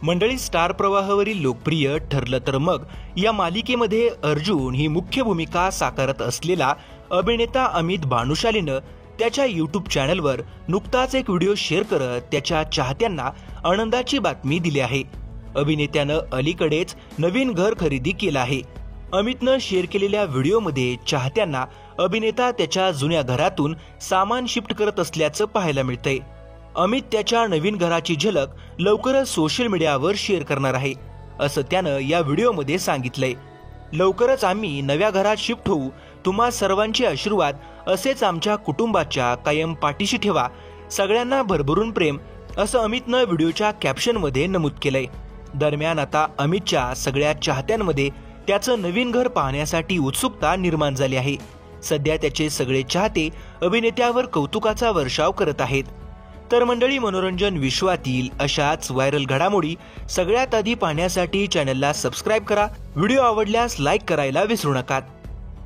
मंडळी, स्टार प्रवाहावरील लोकप्रिय ठरलं तर मग या मालिकेमध्ये अर्जुन ही मुख्य भूमिका साकारत असलेला अभिनेता अमित भानुशालीनं त्याच्या यूट्यूब चॅनलवर नुकताच एक व्हिडिओ शेअर करत त्याच्या चाहत्यांना आनंदाची बातमी दिली आहे। अभिनेत्यानं अलीकडेच नवीन घर खरेदी केलं आहे। अमितनं शेअर केलेल्या व्हिडिओमध्ये चाहत्यांना अभिनेता त्याच्या जुन्या घरातून सामान शिफ्ट करत असल्याचं पाहायला मिळतंय। अमित त्याच्या नवीन घराची झलक लवकरच सोशल मीडियावर शेअर करणार आहे, असं त्यानं या व्हिडिओमध्ये सांगितलंय। लवकरच आम्ही नव्या घरात शिफ्ट होऊ, तुम्हा सर्वांचे आशीर्वाद असेच आमच्या कुटुंबाच्या कायम पाठीशी ठेवा, सगळ्यांना भरभरून प्रेम, असं अमितनं व्हिडिओच्या कॅप्शनमध्ये नमूद केलंय। दरम्यान आता अमितच्या सगळ्या चाहत्यांमध्ये त्याचं नवीन घर पाहण्यासाठी उत्सुकता निर्माण झाली आहे। सध्या त्याचे सगळे चाहते अभिनेत्यावर कौतुकाचा वर्षाव करत आहेत। तर मंडळी, मनोरंजन विश्वातील अशाच व्हायरल घडामोडी सगळ्यात आधी पाहण्यासाठी चॅनलला सबस्क्राईब करा। व्हिडिओ आवडल्यास लाईक करायला विसरू नका।